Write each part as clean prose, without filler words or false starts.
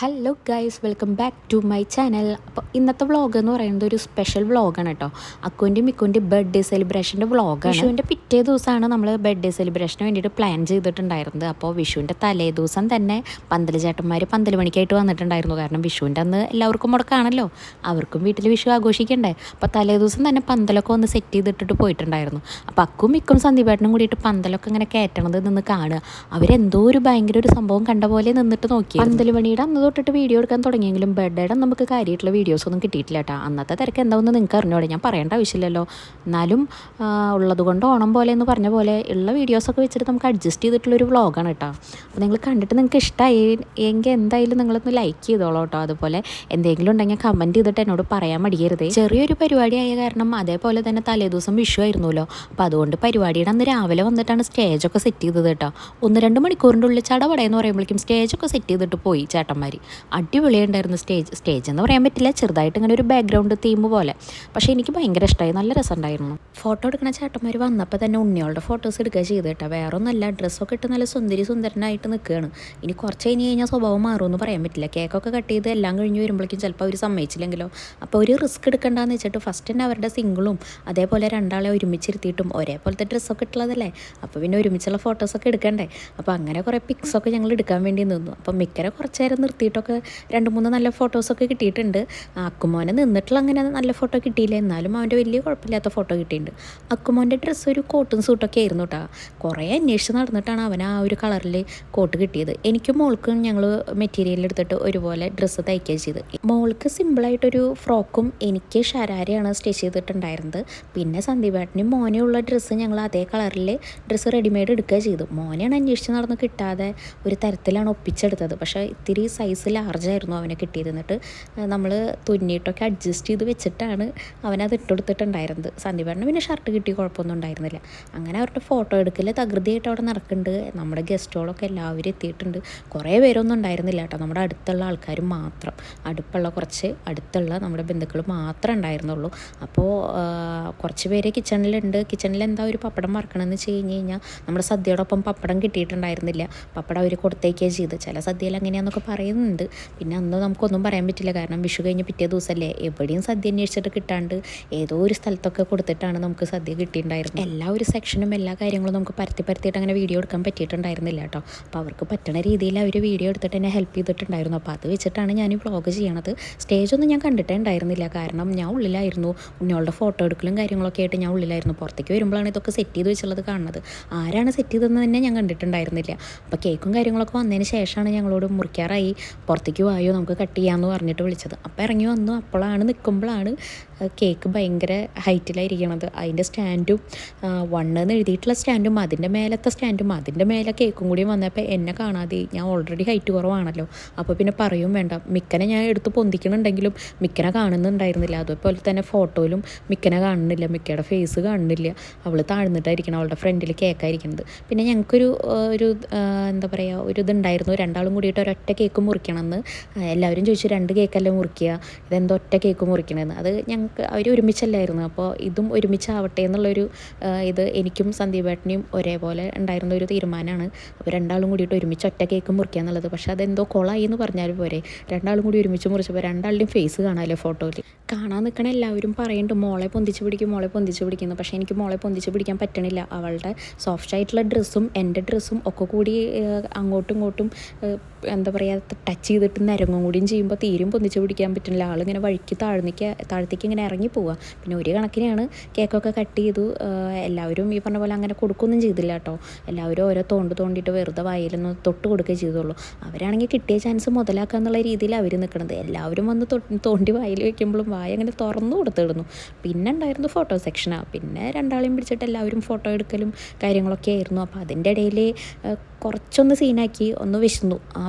Hello guys, welcome back to my channel. അപ്പോൾ ഇന്നത്തെ vlog എന്ന് പറയുന്നത് ഒരു സ്പെഷ്യൽ വ്ളോഗാണ് കേട്ടോ. അക്കുവിൻ്റെ മിക്കുവിൻ്റെ ബർത്ത്ഡേ സെലിബ്രേഷൻ്റെ വ്ളോഗാണ്. വിഷുവിൻ്റെ പിറ്റേ ദിവസമാണ് നമ്മൾ ബർത്ത്ഡേ സെലിബ്രേഷന് വേണ്ടിയിട്ട് പ്ലാൻ ചെയ്തിട്ടുണ്ടായിരുന്നത്. അപ്പോൾ വിഷുവിൻ്റെ തലേ ദിവസം തന്നെ പന്തൽ ചേട്ടന്മാർ പന്തൽ മണിക്കായിട്ട് വന്നിട്ടുണ്ടായിരുന്നു. കാരണം വിഷുവിൻ്റെ അന്ന് എല്ലാവർക്കും മുടക്കാണല്ലോ, അവർക്കും വീട്ടിൽ വിഷു ആഘോഷിക്കണ്ടേ. അപ്പോൾ തലേ ദിവസം തന്നെ പന്തലൊക്കെ ഒന്ന് സെറ്റ് ചെയ്തിട്ടിട്ട് പോയിട്ടുണ്ടായിരുന്നു. അപ്പോൾ അക്കും മിക്കും സന്ദീപേട്ടനും കൂടിയിട്ട് പന്തലൊക്കെ ഇങ്ങനെ കയറ്റണത് നിന്ന് കാണുക. അവരെന്തോ ഒരു ഭയങ്കര ഒരു സംഭവം കണ്ട പോലെ നിന്നിട്ട് നോക്കി. പന്തൽ മണിയുടെ അന്ന് തൊട്ടിട്ട് വീഡിയോ എടുക്കാൻ തുടങ്ങിയെങ്കിലും ബർത്ത്ഡേയുടെ നമുക്ക് കാര്യമായിട്ടുള്ള വീഡിയോസൊന്നും കിട്ടിയിട്ടില്ല കേട്ടോ. അന്നത്തെ തിരക്ക് എന്താണെന്ന് നിങ്ങൾക്ക് അറിഞ്ഞോടെ, ഞാൻ പറയേണ്ട ആവശ്യമില്ലല്ലോ. എന്നാലും ഉള്ളത് കൊണ്ട് ഓണം പോലെ എന്ന് പറഞ്ഞ പോലെ ഉള്ള വീഡിയോസൊക്കെ വെച്ചിട്ട് നമുക്ക് അഡ്ജസ്റ്റ് ചെയ്തിട്ടുള്ളൊരു വ്ളോഗാണ് കേട്ടോ. അപ്പോൾ നിങ്ങൾ കണ്ടിട്ട് നിങ്ങൾക്ക് ഇഷ്ടമായി എങ്കിൽ എന്തായാലും നിങ്ങളൊന്ന് ലൈക്ക് ചെയ്തോളൂ കേട്ടോ. അതുപോലെ എന്തെങ്കിലും ഉണ്ടെങ്കിൽ കമൻറ്റ് ചെയ്തിട്ട് എന്നോട് പറയാൻ മടിയരുതേ. ചെറിയൊരു പരിപാടിയായ കാരണം അതേപോലെ തന്നെ തലേദിവസം വിഷു ആയിരുന്നല്ലോ. അപ്പോൾ അതുകൊണ്ട് പരിപാടിയുടെ അന്ന് രാവിലെ വന്നിട്ടാണ് സ്റ്റേജൊക്കെ സെറ്റ് ചെയ്തത് കേട്ടോ. 1-2 മണിക്കൂറിൻ്റെ ഉള്ളിൽ ചടപടയെന്ന് പറയുമ്പോഴേക്കും സ്റ്റേജൊക്കെ സെറ്റ് ചെയ്തിട്ട് പോയി ചേട്ടന്മാർ. അടിപൊളിയുണ്ടായിരുന്നു സ്റ്റേജ് എന്ന് പറയാൻ പറ്റില്ല, ചെറുതായിട്ട് ഇങ്ങനെ ഒരു ബാക്ക്ഗ്രൗണ്ട് തീം പോലെ. പക്ഷേ എനിക്ക് ഭയങ്കര ഇഷ്ടമായി, നല്ല രസമുണ്ടായിരുന്നു. ഫോട്ടോ എടുക്കുന്ന ചേട്ടന്മാർ വന്നപ്പോൾ തന്നെ ഉണ്ണിയോളുടെ ഫോട്ടോസ് എടുക്കുക ചെയ്ത് കേട്ടോ. വേറെ ഒന്നല്ല, ഡ്രസ്സൊക്കെ ഇട്ട് നല്ല സുന്ദരനായിട്ട് നിൽക്കുകയാണ്. ഇനി കുറച്ച് കഴിഞ്ഞാൽ സ്വഭാവം മാറുമെന്ന് പറയാൻ പറ്റില്ല. കേക്കൊക്കെ കട്ട് ചെയ്ത് എല്ലാം കഴിഞ്ഞ് വരുമ്പോഴേക്കും ചിലപ്പോൾ അവർ സമ്മതിച്ചില്ലെങ്കിലോ. അപ്പോൾ ഒരു റിസ്ക് എടുക്കണ്ടെന്ന് വെച്ചിട്ട് ഫസ്റ്റ് തന്നെ അവരുടെ സിംഗിളും അതേപോലെ രണ്ടാളെ ഒരുമിച്ചിരുത്തിയിട്ടും ഒരേപോലത്തെ ഡ്രസ്സൊക്കെ ഇട്ടുള്ളതല്ലേ, അപ്പോൾ പിന്നെ ഒരുമിച്ചുള്ള ഫോട്ടോസൊക്കെ എടുക്കണ്ടേ. അപ്പോൾ അങ്ങനെ കുറേ പിക്സൊക്കെ ഞങ്ങൾ എടുക്കാൻ വേണ്ടി നിന്നു. അപ്പം മിക്കരെ കുറച്ച് നേരം നിർത്തിയിട്ടൊക്കെ 2-3 നല്ല ഫോട്ടോസൊക്കെ കിട്ടിയിട്ടുണ്ട്. അക്കുമോനെ നിന്നിട്ടുള്ള അങ്ങനെ നല്ല ഫോട്ടോ കിട്ടിയില്ല, എന്നാലും അവൻ്റെ വലിയ കുഴപ്പമില്ലാത്ത ഫോട്ടോ കിട്ടിയിട്ടുണ്ട്. അക്കുമോൻ്റെ ഡ്രസ്സ് ഒരു കോട്ടും സൂട്ടൊക്കെ ആയിരുന്നു കേട്ടോ. കുറേ അന്വേഷിച്ച് നടന്നിട്ടാണ് അവൻ ആ ഒരു കളറിൽ കോട്ട് കിട്ടിയത്. എനിക്കും മോൾക്കും ഞങ്ങൾ മെറ്റീരിയൽ എടുത്തിട്ട് ഒരുപോലെ ഡ്രസ്സ് തയ്ക്കുകയും ചെയ്ത്. മോൾക്ക് സിമ്പിളായിട്ടൊരു ഫ്രോക്കും എനിക്ക് ഷരാരയാണ് സ്റ്റിച്ച് ചെയ്തിട്ടുണ്ടായിരുന്നത്. പിന്നെ സന്ദീപേട്ടനും മോനെയുള്ള ഡ്രസ്സ് ഞങ്ങൾ അതേ കളറിൽ ഡ്രസ്സ് റെഡിമെയ്ഡ് എടുക്കുക ചെയ്തു. മോനെയാണ് അന്വേഷിച്ച് നടന്ന് കിട്ടാതെ ഒരു തരത്തിലാണ് ഒപ്പിച്ചെടുത്തത്. പക്ഷേ ഇത്തിരി സൈസ് ലാർജായിരുന്നു അവനെ കിട്ടിയത്. എന്നിട്ട് നമ്മൾ തുന്നിയിട്ടൊക്കെ അഡ്ജസ്റ്റ് ചെയ്ത് വെച്ചിട്ടാണ് അവനത് ഇട്ടെടുത്തിട്ടുണ്ടായിരുന്നത്. സന്ദീപേട്ടന് പിന്നെ ഷർട്ട് കിട്ടി കുഴപ്പമൊന്നും ഉണ്ടായിരുന്നില്ല. അങ്ങനെ അവരുടെ ഫോട്ടോ എടുക്കൽ തകൃതിയായിട്ട് അവിടെ നടക്കുന്നുണ്ട്. നമ്മുടെ ഗസ്റ്റുകളൊക്കെ എല്ലാവരും എത്തിയിട്ടുണ്ട്. കുറേ പേരൊന്നും ഉണ്ടായിരുന്നില്ല കേട്ടോ, നമ്മുടെ അടുത്തുള്ള ആൾക്കാർ മാത്രം, അടുത്തുള്ള നമ്മുടെ ബന്ധുക്കൾ മാത്രമേ ഉണ്ടായിരുന്നുള്ളൂ. അപ്പോൾ കുറച്ച് പേര് കിച്ചണിലുണ്ട്. കിച്ചണിൽ എന്താ ഒരു പപ്പടം വറക്കണമെന്ന് വെച്ച് കഴിഞ്ഞാൽ നമ്മുടെ സദ്യയോടൊപ്പം പപ്പടം കിട്ടിയിട്ടുണ്ടായിരുന്നില്ല. പപ്പടം അവർ കൊടുത്തേക്കുകയാണ് ചെയ്ത്. ചില സദ്യയിൽ അങ്ങനെയാണെന്നൊക്കെ പറയുന്നുണ്ട്. പിന്നെ അന്ന് നമുക്കൊന്നും പറയാൻ പറ്റില്ല, കാരണം വിഷു കഴിഞ്ഞ് പിറ്റേ ദിവസമല്ലേ. എവിടെയും സദ്യ അന്വേഷിച്ചിട്ട് കിട്ടാണ്ട് ഏതോ ഒരു സ്ഥലത്തൊക്കെ കൊടുത്തിട്ടാണ് നമുക്ക് സദ്യ കിട്ടിയിട്ടുണ്ടായിരുന്നത്. എല്ലാ ഒരു സെക്ഷനും എല്ലാ കാര്യങ്ങളും നമുക്ക് പരത്തിയിട്ട് അങ്ങനെ വീഡിയോ എടുക്കാൻ പറ്റിയിട്ടുണ്ടായിരുന്നില്ല കേട്ടോ. അപ്പോൾ അവർക്ക് പറ്റുന്ന രീതിയിൽ അവർ വീഡിയോ എടുത്തിട്ട് എന്നെ ഹെൽപ്പ് ചെയ്തിട്ടുണ്ടായിരുന്നു. അപ്പോൾ അത് വെച്ചിട്ടാണ് ഞാൻ ഈ വ്ളോഗ് ചെയ്യണത്. സ്റ്റേജൊന്നും ഞാൻ കണ്ടിട്ടേ ഉണ്ടായിരുന്നില്ല, കാരണം ഞാൻ ഉള്ളിലായിരുന്നു. ഉണ്ണിയോളുടെ ഫോട്ടോ എടുക്കലും കാര്യങ്ങളൊക്കെ ആയിട്ട് ഞാൻ ഉള്ളിലായിരുന്നു. പുറത്തേക്ക് വരുമ്പോഴാണ് ഇതൊക്കെ സെറ്റ് ചെയ്ത് വെച്ചുള്ളത് കാണുന്നത്. ആരാണ് സെറ്റ് ചെയ്തതെന്ന് തന്നെ ഞാൻ കണ്ടിട്ടുണ്ടായിരുന്നില്ല. അപ്പോൾ കേക്കും കാര്യങ്ങളൊക്കെ വന്നതിന് ശേഷമാണ് ഞങ്ങളോട് മുറിക്കാറായി, പുറത്തേക്ക് വായോ നമുക്ക് കട്ട് ചെയ്യാമെന്ന് പറഞ്ഞിട്ട് വിളിച്ചത്. അപ്പോൾ ഇറങ്ങി വന്നു. അപ്പോഴാണ് നിൽക്കുമ്പോഴാണ് കേക്ക് ഭയങ്കര ഹൈറ്റിലായിരിക്കണത്. അതിൻ്റെ സ്റ്റാൻഡും 1 എന്ന് എഴുതിയിട്ടുള്ള സ്റ്റാൻഡും അതിൻ്റെ മേലത്തെ സ്റ്റാൻഡും അതിൻ്റെ മേലെ കേക്കും കൂടി വന്നപ്പോൾ എന്നെ കാണാതെ, ഞാൻ ഓൾറെഡി ഹൈറ്റ് കുറവാണല്ലോ, അപ്പോൾ പിന്നെ പറയും വേണ്ട. മിക്കനെ ഞാൻ എടുത്ത് പൊന്തിക്കണുണ്ടെങ്കിലും മിക്കനെ കാണുന്നുണ്ടായിരുന്നില്ല. അതുപോലെ തന്നെ ഫോട്ടോയിലും മിക്കനെ കാണുന്നില്ല, മിക്കയുടെ ഫേസ് കാണുന്നില്ല. അവൾ താഴ്ന്നിട്ടായിരിക്കണം, അവളുടെ ഫ്രണ്ടിൽ കേക്കായിരിക്കുന്നത്. പിന്നെ ഞങ്ങൾക്കൊരു എന്താ പറയുക, ഒരു ഇതുണ്ടായിരുന്നു, രണ്ടാളും കൂടിയിട്ട് ഒരൊറ്റ കേക്ക് മുറിക്കണമെന്ന്. എല്ലാവരും ചോദിച്ചു 2 കേക്കല്ലേ മുറിക്കുക, ഇതെന്തോ ഒറ്റ കേക്ക് മുറിക്കണമെന്ന്. അത് ഞങ്ങൾക്ക് അവർ ഒരുമിച്ചല്ലായിരുന്നു. അപ്പോൾ ഇതും ഒരുമിച്ചാവട്ടെ എന്നുള്ളൊരു ഇത് എനിക്കും സന്ദീപേട്ടനെയും ഒരേപോലെ ഉണ്ടായിരുന്ന ഒരു തീരുമാനമാണ്. അപ്പോൾ രണ്ടാളും കൂടിയിട്ട് ഒരുമിച്ച് ഒറ്റ കേക്ക് മുറിക്കുക എന്നുള്ളത്. പക്ഷേ അതെന്തോ കൊളായി എന്ന് പറഞ്ഞാലും പോരെ, രണ്ടാളും കൂടി ഒരുമിച്ച് മുറിച്ചപ്പോൾ രണ്ടാളുടെയും ഫേസ് കാണാമല്ലോ ഫോട്ടോയിൽ. കാണാൻ നിൽക്കണ എല്ലാവരും പറയുന്നുണ്ട് മോളെ പൊന്തിച്ച് പിടിക്കുന്നു. പക്ഷേ എനിക്ക് മോളെ പൊന്തിച്ച് പിടിക്കാൻ പറ്റണില്ല. അവളുടെ സോഫ്റ്റ് ആയിട്ടുള്ള ഡ്രസ്സും എൻ്റെ ഡ്രസ്സും ഒക്കെ കൂടി അങ്ങോട്ടും ഇങ്ങോട്ടും എന്താ പറയുക ടച്ച് ചെയ്തിട്ട് നിരങ്ങും കൂടിയും ചെയ്യുമ്പോൾ തീരും പൊന്തിച്ച് പിടിക്കാൻ പറ്റുന്നില്ല. ആളിങ്ങനെ വഴിക്ക് താഴത്തേക്ക് ഇങ്ങനെ ഇറങ്ങി പോവുക. പിന്നെ ഒരു കണക്കിനാണ് കേക്കൊക്കെ കട്ട് ചെയ്തു. എല്ലാവരും ഈ പറഞ്ഞ പോലെ അങ്ങനെ കൊടുക്കുകയൊന്നും ചെയ്തില്ല കേട്ടോ. എല്ലാവരും ഓരോ തോണ്ടിയിട്ട് വെറുതെ വായിലൊന്നും തൊട്ട് കൊടുക്കുകയും ചെയ്തുള്ളൂ. അവരാണെങ്കിൽ കിട്ടിയ ചാൻസ് മുതലാക്കുക എന്നുള്ള രീതിയിൽ അവർ നിൽക്കണത്. എല്ലാവരും വന്ന് തോണ്ടി വായിൽ വയ്ക്കുമ്പോഴും വായ അങ്ങനെ തുറന്നു കൊടുത്തിടുന്നു. പിന്നെ ഉണ്ടായിരുന്നു ഫോട്ടോ സെക്ഷനാണ്. പിന്നെ രണ്ടാളെയും പിടിച്ചിട്ട് എല്ലാവരും ഫോട്ടോ എടുക്കലും കാര്യങ്ങളൊക്കെ ആയിരുന്നു. അപ്പോൾ അതിൻ്റെ ഇടയിൽ കുറച്ചൊന്ന് സീനാക്കി, ഒന്ന്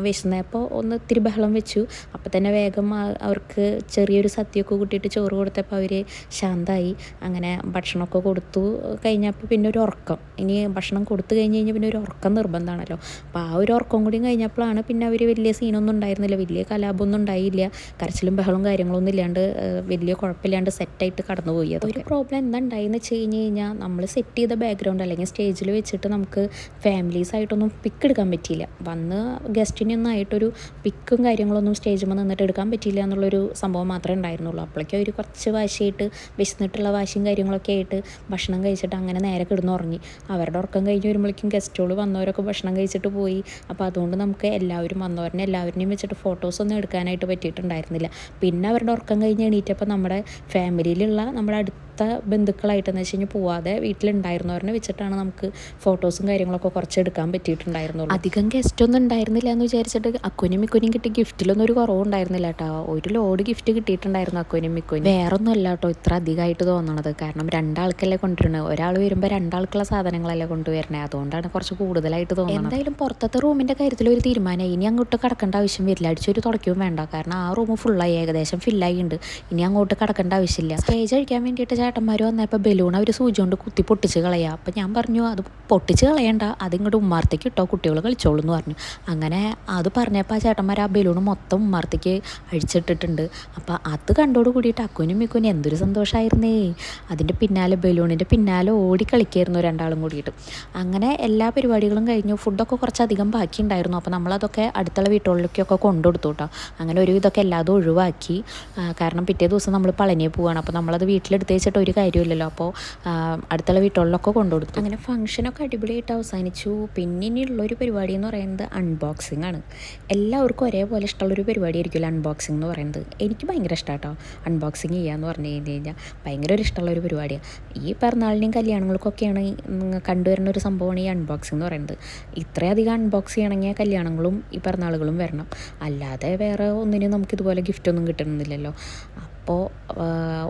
വിശന്നപ്പോൾ ഒന്ന് ഇത്തിരി ബഹളം വെച്ചു. അപ്പോൾ തന്നെ വേഗം അവർക്ക് ചെറിയൊരു സദ്യയൊക്കെ കൂട്ടിയിട്ട് ചോറ് കൊടുത്തപ്പോൾ അവർ ശാന്തമായി. അങ്ങനെ ഭക്ഷണമൊക്കെ കൊടുത്തു കഴിഞ്ഞപ്പോൾ പിന്നെ ഒരു ഉറക്കം. ഇനി ഭക്ഷണം കൊടുത്തു കഴിഞ്ഞ് പിന്നെ ഒരു ഉറക്കം നിർബന്ധമാണല്ലോ. അപ്പോൾ ആ ഒരു ഉറക്കം കൂടി കഴിഞ്ഞപ്പോഴാണ് പിന്നെ അവർ വലിയ സീനൊന്നും ഉണ്ടായിരുന്നില്ല, വലിയ കലാപമൊന്നും ഉണ്ടായില്ല. കരച്ചിലും ബഹളവും കാര്യങ്ങളൊന്നും ഇല്ലാണ്ട് വലിയ കുഴപ്പമില്ലാണ്ട് സെറ്റായിട്ട് കടന്നുപോയി. അതൊരു പ്രോബ്ലം എന്താ ഉണ്ടായെന്ന് വെച്ച് കഴിഞ്ഞാൽ നമ്മൾ സെറ്റ് ചെയ്ത ബാക്ക്ഗ്രൗണ്ട് അല്ലെങ്കിൽ സ്റ്റേജിൽ വെച്ചിട്ട് നമുക്ക് ഫാമിലീസായിട്ടൊന്നും പിക്ക് എടുക്കാൻ പറ്റിയില്ല. വന്ന് ഗസ്റ്റിനൊന്നും ആയിട്ടൊരു പിക്കും കാര്യങ്ങളൊന്നും സ്റ്റേജിൽ നിന്നിട്ട് എടുക്കാൻ പറ്റിയില്ല എന്നുള്ളൊരു സംഭവം മാത്രമേ ഉണ്ടായിരുന്നുള്ളൂ. അപ്പോഴേക്കും അവർ കുറച്ച് വാശിയായിട്ട് വിശന്നിട്ടുള്ള വാശിയും കാര്യങ്ങളൊക്കെ ആയിട്ട് ഭക്ഷണം കഴിച്ചിട്ട് അങ്ങനെ നേരെ കിടന്നുറങ്ങി. അവരുടെ ഉറക്കം കഴിഞ്ഞ് വരുമ്പോഴേക്കും ഗസ്റ്റുകൾ വന്നവരൊക്കെ ഭക്ഷണം കഴിച്ചിട്ട് പോയി. അപ്പോൾ അതുകൊണ്ട് നമുക്ക് എല്ലാവരും വന്നവരനെ എല്ലാവരെയും വെച്ചിട്ട് ഫോട്ടോസൊന്നും എടുക്കാനായിട്ട് പറ്റിയിട്ടുണ്ടായിരുന്നില്ല. പിന്നെ അവരുടെ ഉറക്കം കഴിഞ്ഞ് എണീറ്റപ്പോൾ നമ്മുടെ ഫാമിലിയിലുള്ള നമ്മുടെ അടുത്ത ബന്ധുക്കളായിട്ടെന്ന് വെച്ച് കഴിഞ്ഞാൽ പോവാതെ വീട്ടിലുണ്ടായിരുന്നവരെ വെച്ചിട്ടാണ് നമുക്ക് ഫോട്ടോസും കാര്യങ്ങളൊക്കെ കുറച്ച് എടുക്കാൻ പറ്റിയിട്ടുണ്ടായിരുന്നുള്ളൂ. അധികം ഗസ്റ്റൊന്നും ഉണ്ടായിരുന്നില്ല എന്ന് വിചാരിച്ചിട്ട് അക്കുനും മിക്കുനും കിട്ടിയ ഗിഫ്റ്റിലൊന്നും ഒരു കുറവുണ്ടായിരുന്നില്ല കേട്ടോ. ഒരു ലോഡ് ഗിഫ്റ്റ് കിട്ടിയിട്ടുണ്ടായിരുന്നു അക്കുനും മിക്കുനും. വേറൊന്നും അല്ല കേട്ടോ ഇത്ര അധികമായിട്ട് തോന്നണത്. കാരണം രണ്ടാൾക്കല്ലേ കൊണ്ടുവരുന്നത്. ഒരാൾ വരുമ്പോൾ രണ്ടാൾക്കുള്ള സാധനങ്ങളല്ലേ കൊണ്ടുവരണേ. അതുകൊണ്ടാണ് കുറച്ച് കൂടുതലായിട്ട് തോന്നുന്നത്. എന്തായാലും പുറത്തത്തെ റൂമിൻ്റെ കാര്യത്തിൽ ഒരു തീരുമാനമായി. ഇനി അങ്ങോട്ട് കടക്കേണ്ട ആവശ്യം വരില്ല. അടിച്ചൊരു തുടയ്ക്കുകയും വേണ്ട. കാരണം ആ റൂം ഫുള്ളായി, ഏകദേശം ഫില്ലായി ഉണ്ട്. ഇനി അങ്ങോട്ട് കടക്കേണ്ട ആവശ്യമില്ല. സ്റ്റേജ് കഴിക്കാൻ വേണ്ടിയിട്ട് ചേട്ടന്മാർ വന്നപ്പോൾ ബലൂൺ അവർ സൂചി കൊണ്ട് കുത്തി പൊട്ടിച്ച് കളയുക. അപ്പം ഞാൻ പറഞ്ഞു അത് പൊട്ടിച്ച് കളയണ്ട, അതിങ്ങോട്ട് ഉമ്മാർത്തേക്ക് ഇട്ടോ, കുട്ടികൾ കളിച്ചോളൂ എന്ന് പറഞ്ഞു. അങ്ങനെ അത് പറഞ്ഞപ്പോൾ ആ ചേട്ടന്മാർ ആ ബലൂൺ മൊത്തം ഉമ്മാർത്തേക്ക് അഴിച്ചിട്ടിട്ടുണ്ട്. അപ്പോൾ അത് കണ്ടോട് കൂടിയിട്ട് അക്കുനും മിക്കുനും എന്തൊരു സന്തോഷമായിരുന്നേ. അതിൻ്റെ പിന്നാലെ ബലൂണിൻ്റെ പിന്നാലെ ഓടി കളിക്കായിരുന്നു രണ്ടാളും കൂടിയിട്ട്. അങ്ങനെ എല്ലാ പരിപാടികളും കഴിഞ്ഞു. ഫുഡൊക്കെ കുറച്ചധികം ബാക്കിയുണ്ടായിരുന്നു. അപ്പോൾ നമ്മളതൊക്കെ അടുത്തുള്ള വീട്ടുകളിലേക്കൊക്കെ കൊണ്ടുകൊടുത്തു കേട്ടോ. അങ്ങനെ ഒരു ഇതൊക്കെ എല്ലാതും ഒഴിവാക്കി. കാരണം പിറ്റേ ദിവസം നമ്മൾ പളനിയിൽ പോവുകയാണ്. അപ്പോൾ നമ്മളത് വീട്ടിലെടുത്ത് വെച്ചിട്ട് ഒരു കാര്യമില്ലല്ലോ. അപ്പോൾ അടുത്തുള്ള വീട്ടുകളിലൊക്കെ കൊണ്ടുകൊടുത്തു. അങ്ങനെ ഫംഗ്ഷനൊക്കെ അടിപൊളിയായിട്ട് അവസാനിച്ചു. പിന്നെ ഇനിയുള്ളൊരു പരിപാടി എന്ന് പറയുന്നത് അൺബോക്സിങ് ആണ്. എല്ലാവർക്കും ഒരേപോലെ ഇഷ്ടമുള്ളൊരു പരിപാടി ആയിരിക്കുമല്ലോ അൺബോക്സിങ് എന്ന് പറയുന്നത്. എനിക്ക് ഭയങ്കര ഇഷ്ടമാണ് കേട്ടോ അൺബോക്സിങ് ചെയ്യാന്ന് പറഞ്ഞു കഴിഞ്ഞാൽ. ഭയങ്കര ഒരു ഇഷ്ടമുള്ളൊരു പരിപാടിയാണ്. ഈ പിറന്നാളിനെയും കല്യാണങ്ങൾക്കൊക്കെയാണ് കണ്ടുവരുന്ന ഒരു സംഭവമാണ് ഈ അൺബോക്സിങ് എന്ന് പറയുന്നത്. ഇത്രയധികം അൺബോക്സ് ചെയ്യണമെങ്കിൽ കല്യാണങ്ങളും ഈ പിറന്നാളുകളും വരണം. അല്ലാതെ വേറെ ഒന്നിനും നമുക്കിതുപോലെ ഗിഫ്റ്റൊന്നും കിട്ടണമെന്നില്ലല്ലോ. അപ്പോൾ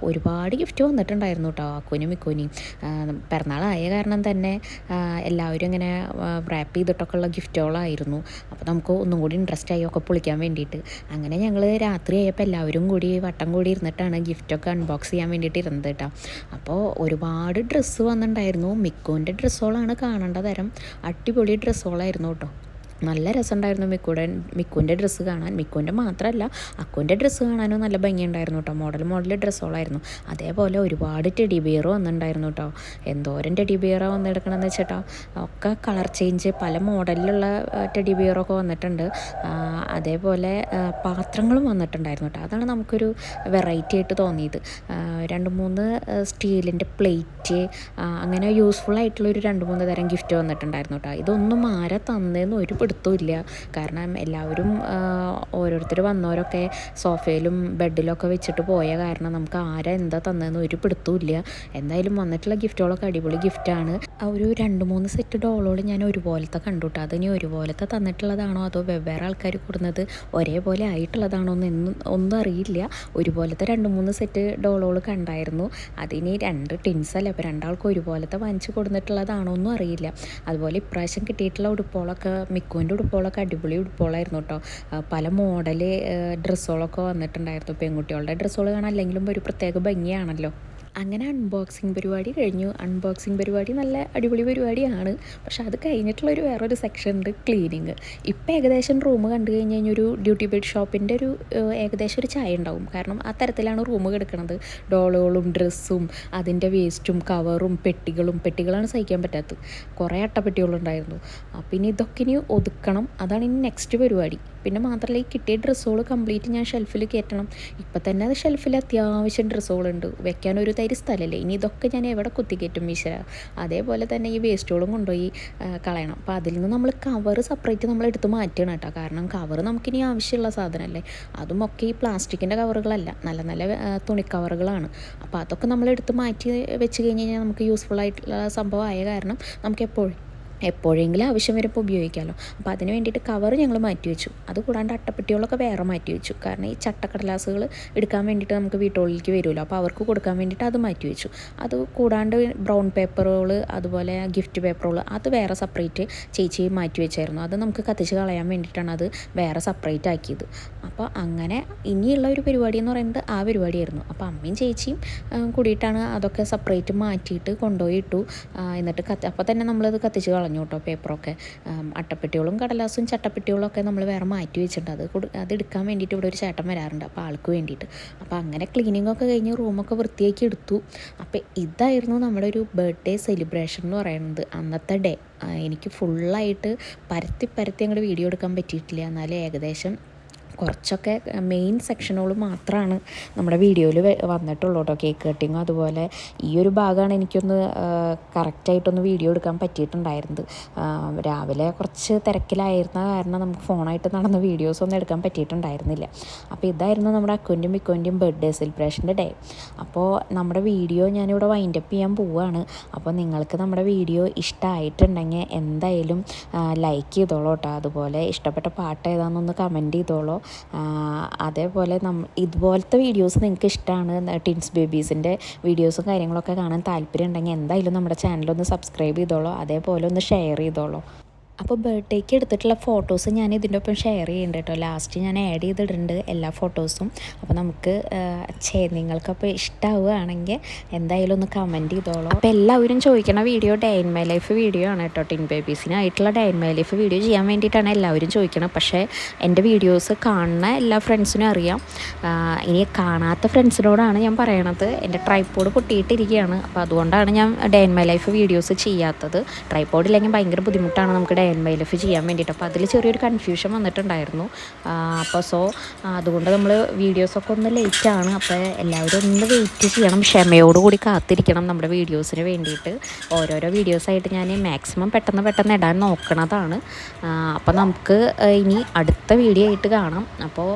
ഒരുപാട് ഗിഫ്റ്റ് വന്നിട്ടുണ്ടായിരുന്നു കേട്ടോ അക്കുനും മിക്കുനും. പിറന്നാളായ കാരണം തന്നെ എല്ലാവരും ഇങ്ങനെ റാപ്പ് ചെയ്തിട്ടൊക്കെ ഉള്ള ഗിഫ്റ്റുകളായിരുന്നു. അപ്പോൾ നമുക്ക് ഒന്നും കൂടി ഇൻട്രസ്റ്റ് ആയി ഒക്കെ പൊളിക്കാൻ വേണ്ടിയിട്ട്. അങ്ങനെ ഞങ്ങൾ രാത്രി ആയപ്പോൾ എല്ലാവരും കൂടി വട്ടം കൂടി ഇരുന്നിട്ടാണ് ഗിഫ്റ്റൊക്കെ അൺബോക്സ് ചെയ്യാൻ വേണ്ടിയിട്ട് ഇരുന്നത് കേട്ടോ. അപ്പോൾ ഒരുപാട് ഡ്രസ്സ് വന്നിട്ടുണ്ടായിരുന്നു. മിക്കുവിൻ്റെ ഡ്രസ്സുകളാണ് കാണേണ്ട തരം അടിപൊളി ഡ്രസ്സുകളായിരുന്നു കേട്ടോ. നല്ല രസമുണ്ടായിരുന്നു മിക്കുവിൻ്റെ ഡ്രസ്സ് കാണാൻ. മിക്കുവിൻ്റെ മാത്രമല്ല അക്കുവിൻ്റെ ഡ്രസ്സ് കാണാനും നല്ല ഭംഗിയുണ്ടായിരുന്നു കേട്ടോ. മോഡൽ ഡ്രസ്സുകളായിരുന്നു. അതേപോലെ ഒരുപാട് ടെഡി ബിയർ വന്നിട്ടുണ്ടായിരുന്നു കേട്ടോ. എന്തോരം ടെഡി ബിയറാണ് വന്നെടുക്കണമെന്ന് വെച്ചിട്ടോ. ഒക്കെ കളർ ചേഞ്ച് പല മോഡലിലുള്ള ടെഡി ബിയറൊക്കെ വന്നിട്ടുണ്ട്. അതേപോലെ പാത്രങ്ങളും വന്നിട്ടുണ്ടായിരുന്നു കേട്ടോ. അതാണ് നമുക്കൊരു വെറൈറ്റി ആയിട്ട് തോന്നിയത്. 2-3 സ്റ്റീലിൻ്റെ പ്ലേറ്റ്, അങ്ങനെ യൂസ്ഫുൾ ആയിട്ടുള്ളൊരു 2-3 തരം ഗിഫ്റ്റ് വന്നിട്ടുണ്ടായിരുന്നു കേട്ടോ. ഇതൊന്നും ആരാ തന്നേന്ന് ഒരു പിടുത്തമില്ല. കാരണം എല്ലാവരും ഓരോരുത്തർ വന്നവരൊക്കെ സോഫയിലും ബെഡിലൊക്കെ വെച്ചിട്ട് പോയ കാരണം നമുക്ക് ആരാ എന്താ തന്നതെന്ന് ഒരു പിടുത്തമില്ല. എന്തായാലും വന്നിട്ടുള്ള ഗിഫ്റ്റുകളൊക്കെ അടിപൊളി ഗിഫ്റ്റാണ്. ഒരു 2-3 സെറ്റ് ഡോളുകൾ ഞാൻ ഒരുപോലത്തെ കണ്ടു കേട്ടോ. അതിനി ഒരുപോലത്തെ തന്നിട്ടുള്ളതാണോ അതോ വെവ്വേറെ ആൾക്കാർ കൂടുന്നത് ഒരേപോലെ ആയിട്ടുള്ളതാണോ ഒന്നും അറിയില്ല. ഒരുപോലത്തെ 2-3 സെറ്റ് ഡോളുകൾ കണ്ടായിരുന്നു. അതിനി 2 ടിൻസ് അല്ലേ, അപ്പോൾ രണ്ടാൾക്കും ഒരുപോലത്തെ വാങ്ങിച്ച് കൊടുത്തിട്ടുള്ളതാണോ ഒന്നും അറിയില്ല. അതുപോലെ ഇപ്രാവശ്യം കിട്ടിയിട്ടുള്ള ഉടുപ്പുകളൊക്കെ മിക്കുവിൻ്റെ ഉടുപ്പുകളൊക്കെ അടിപൊളി ഉടുപ്പുകളായിരുന്നു കേട്ടോ. പല മോഡൽ ഡ്രസ്സുകളൊക്കെ വന്നിട്ടുണ്ടായിരുന്നു. പെൺകുട്ടികളുടെ ഡ്രസ്സുകൾ കാണാൻ അല്ലെങ്കിലും ഒരു പ്രത്യേക ഭംഗിയാണല്ലോ. അങ്ങനെ അൺബോക്സിങ് പരിപാടി കഴിഞ്ഞു. അൺബോക്സിങ് പരിപാടി നല്ല അടിപൊളി പരിപാടിയാണ്. പക്ഷെ അത് കഴിഞ്ഞിട്ടുള്ളൊരു വേറൊരു സെക്ഷൻ ഉണ്ട്, ക്ലീനിങ്. ഇപ്പം ഏകദേശം റൂം കണ്ടു കഴിഞ്ഞ് കഴിഞ്ഞാൽ ഒരു ഡ്യൂട്ടി ബെഡ് ഷോപ്പിൻ്റെ ഒരു ഏകദേശം ഒരു ചായ ഉണ്ടാവും. കാരണം ആ തരത്തിലാണ് റൂം കിടക്കുന്നത്. ഡോളുകളും ഡ്രസ്സും അതിൻ്റെ വേസ്റ്റും കവറും പെട്ടികളാണ് സഹിക്കാൻ പറ്റാത്തത്. കുറേ അട്ടപ്പെട്ടികളുണ്ടായിരുന്നു. പിന്നെ ഇതൊക്കെ ഇനി ഒതുക്കണം. അതാണ് ഇനി നെക്സ്റ്റ് പരിപാടി. പിന്നെ മാത്രമല്ല ഈ കിട്ടിയ ഡ്രസ്സുകൾ കംപ്ലീറ്റ് ഞാൻ ഷെൽഫിൽ കയറ്റണം. ഇപ്പം തന്നെ അത് ഷെൽഫിൽ അത്യാവശ്യം ഡ്രസ്സുകളുണ്ട്. വെക്കാനൊരു തരി സ്ഥലമല്ലേ. ഇനി ഇതൊക്കെ ഞാൻ എവിടെ കുത്തിക്കയറ്റും ഈശ്വര. അതേപോലെ തന്നെ ഈ വേസ്റ്റുകളും കൊണ്ടുപോയി കളയണം. അപ്പോൾ അതിൽ നിന്ന് നമ്മൾ കവർ സെപ്പറേറ്റ് നമ്മൾ എടുത്ത് മാറ്റണം കേട്ടോ. കാരണം കവർ നമുക്കിനി ആവശ്യമുള്ള സാധനമല്ലേ. അതുമൊക്കെ ഈ പ്ലാസ്റ്റിക്കിൻ്റെ കവറുകളല്ല, നല്ല നല്ല തുണിക്കവറുകളാണ്. അപ്പോൾ അതൊക്കെ നമ്മൾ എടുത്ത് മാറ്റി വെച്ച് കഴിഞ്ഞ് കഴിഞ്ഞാൽ നമുക്ക് യൂസ്ഫുൾ ആയിട്ടുള്ള സംഭവമായ കാരണം നമുക്ക് എപ്പോഴെങ്കിലും ആവശ്യം വരുമ്പോൾ ഉപയോഗിക്കാമല്ലോ. അപ്പോൾ അതിന് വേണ്ടിയിട്ട് കവർ ഞങ്ങൾ മാറ്റി വെച്ചു. അതുകൂടാണ്ട് അട്ടപ്പെട്ടികളൊക്കെ വേറെ മാറ്റി വെച്ചു. കാരണം ഈ ചട്ടക്കടലാസുകൾ എടുക്കാൻ വേണ്ടിയിട്ട് നമുക്ക് വീട്ടുകളിലേക്ക് വരുമല്ലോ. അപ്പോൾ അവർക്ക് കൊടുക്കാൻ വേണ്ടിയിട്ട് അത് മാറ്റി വെച്ചു. അത് കൂടാണ്ട് ബ്രൗൺ പേപ്പറുകൾ, അതുപോലെ ഗിഫ്റ്റ് പേപ്പറുകൾ അത് വേറെ സെപ്പറേറ്റ് ചേച്ചി മാറ്റി വെച്ചായിരുന്നു. അത് നമുക്ക് കത്തിച്ച് കളയാൻ വേണ്ടിയിട്ടാണ് അത് വേറെ സെപ്പറേറ്റ് ആക്കിയത്. അപ്പോൾ അങ്ങനെ ഇനിയുള്ള ഒരു പരിപാടി എന്ന് പറയുന്നത് ആ പരിപാടിയായിരുന്നു. അപ്പോൾ അമ്മയും ചേച്ചിയും കൂടിയിട്ടാണ് അതൊക്കെ സെപ്പറേറ്റ് മാറ്റിയിട്ട് കൊണ്ടുപോയി ഇട്ടു. എന്നിട്ട് അപ്പോൾ തന്നെ നമ്മളത് കത്തിച്ച് കളഞ്ഞു കളഞ്ഞു കേട്ടോ പേപ്പറൊക്കെ. അട്ടപ്പെട്ടികളും കടലാസും ചട്ടപ്പെട്ടികളും ഒക്കെ നമ്മൾ വേറെ മാറ്റി വെച്ചിട്ടുണ്ട്. അത് എടുക്കാൻ വേണ്ടിയിട്ട് ഇവിടെ ഒരു ചേട്ടൻ വരാറുണ്ട്, അപ്പോൾ ആൾക്ക് വേണ്ടിയിട്ട്. അപ്പോൾ അങ്ങനെ ക്ലീനിങ്ങൊക്കെ കഴിഞ്ഞ് റൂമൊക്കെ വൃത്തിയാക്കി എടുത്തു. അപ്പോൾ ഇതായിരുന്നു നമ്മുടെ ഒരു ബർത്ത്ഡേ സെലിബ്രേഷൻ എന്ന് പറയുന്നത്, അന്നത്തെ ഡേ. എനിക്ക് ഫുള്ളായിട്ട് പരത്തി അങ്ങോട്ട് വീഡിയോ എടുക്കാൻ പറ്റിയിട്ടില്ല. എന്നാലും ഏകദേശം കുറച്ചൊക്കെ മെയിൻ സെക്ഷനുകൾ മാത്രമാണ് നമ്മുടെ വീഡിയോയിൽ വന്നിട്ടുള്ളൂ കേട്ടോ. കേക്ക് കട്ടിങ്ങും അതുപോലെ ഈ ഒരു ഭാഗമാണ് എനിക്കൊന്ന് കറക്റ്റായിട്ടൊന്ന് വീഡിയോ എടുക്കാൻ പറ്റിയിട്ടുണ്ടായിരുന്നത്. രാവിലെ കുറച്ച് തിരക്കിലായിരുന്ന കാരണം നമുക്ക് ഫോണായിട്ട് നടന്ന വീഡിയോസൊന്നും എടുക്കാൻ പറ്റിയിട്ടുണ്ടായിരുന്നില്ല. അപ്പോൾ ഇതായിരുന്നു നമ്മുടെ അക്കുവിൻ്റെയും മിക്കുവിൻ്റെയും ബർത്ത്ഡേ സെലിബ്രേഷൻ്റെ ഡേ. അപ്പോൾ നമ്മുടെ വീഡിയോ ഞാനിവിടെ വൈൻഡപ്പ് ചെയ്യാൻ പോവുകയാണ്. അപ്പോൾ നിങ്ങൾക്ക് നമ്മുടെ വീഡിയോ ഇഷ്ടമായിട്ടുണ്ടെങ്കിൽ എന്തായാലും ലൈക്ക് ചെയ്തോളൂ കേട്ടോ. അതുപോലെ ഇഷ്ടപ്പെട്ട പാട്ട് ഏതാണെന്നൊന്ന് കമൻറ്റ് ചെയ്തോളൂ. അതേപോലെ ഇതുപോലത്തെ വീഡിയോസ് നിങ്ങൾക്ക് ഇഷ്ടമാണ്, ടിൻസ് ബേബീസിൻ്റെ വീഡിയോസും കാര്യങ്ങളൊക്കെ കാണാൻ താല്പര്യം ഉണ്ടെങ്കിൽ എന്തായാലും നമ്മുടെ ചാനലൊന്ന് സബ്സ്ക്രൈബ് ചെയ്തോളൂ. അതേപോലെ ഒന്ന് ഷെയർ ചെയ്തോളൂ. അപ്പോൾ ബർത്ത്ഡേക്ക് എടുത്തിട്ടുള്ള ഫോട്ടോസ് ഞാൻ ഇതിൻ്റെ ഒപ്പം ഷെയർ ചെയ്യുന്നുണ്ട് കേട്ടോ. ലാസ്റ്റ് ഞാൻ ആഡ് ചെയ്തിട്ടുണ്ട് എല്ലാ ഫോട്ടോസും. അപ്പോൾ നമുക്ക് നിങ്ങൾക്കപ്പോൾ ഇഷ്ടമാവുകയാണെങ്കിൽ എന്തായാലും ഒന്ന് കമൻറ്റ് ചെയ്തോളൂ. അപ്പോൾ എല്ലാവരും ചോദിക്കണ video day in my life video ആണ് കേട്ടോ. ടിൻ ബേബീസിനായിട്ടുള്ള day in my life video ചെയ്യാൻ വേണ്ടിയിട്ടാണ് എല്ലാവരും ചോദിക്കണം. പക്ഷേ എൻ്റെ വീഡിയോസ് കാണുന്ന എല്ലാ ഫ്രണ്ട്സിനും അറിയാം. ഇനി കാണാത്ത ഫ്രണ്ട്സിനോടാണ് ഞാൻ പറയണത്, എൻ്റെ ട്രൈപ്പോഡ് പൊട്ടിയിട്ടിരിക്കുകയാണ്. അപ്പോൾ അതുകൊണ്ടാണ് ഞാൻ day in my life videos ചെയ്യാത്തത്. ട്രൈപ്പോഡ് ഇല്ലെങ്കിൽ ഭയങ്കര ബുദ്ധിമുട്ടാണ് നമുക്ക് ഡേ ഇൻ മൈ ലൈഫ് ചെയ്യാൻ വേണ്ടിയിട്ട്. അപ്പോൾ അതിൽ ചെറിയൊരു കൺഫ്യൂഷൻ വന്നിട്ടുണ്ടായിരുന്നു. അപ്പോൾ അതുകൊണ്ട് നമ്മൾ വീഡിയോസൊക്കെ ഒന്ന് ലേറ്റാണ്. അപ്പോൾ എല്ലാവരും ഒന്ന് വെയിറ്റ് ചെയ്യണം, ക്ഷമയോടുകൂടി കാത്തിരിക്കണം നമ്മുടെ വീഡിയോസിന് വേണ്ടിയിട്ട്. ഓരോരോ വീഡിയോസായിട്ട് ഞാൻ മാക്സിമം പെട്ടെന്ന് ഇടാൻ നോക്കണതാണ്. അപ്പോൾ നമുക്ക് ഇനി അടുത്ത വീഡിയോ ആയിട്ട് കാണാം. അപ്പോൾ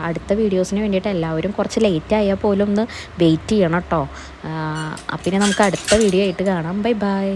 അടുത്ത വീഡിയോസിന് വേണ്ടിയിട്ട് എല്ലാവരും കുറച്ച് ലേറ്റ് ആയാൽ പോലും ഒന്ന് വെയിറ്റ് ചെയ്യണം കേട്ടോ. അപ്പം ഇനി നമുക്ക് അടുത്ത വീഡിയോ ആയിട്ട് കാണാം. Bye bye.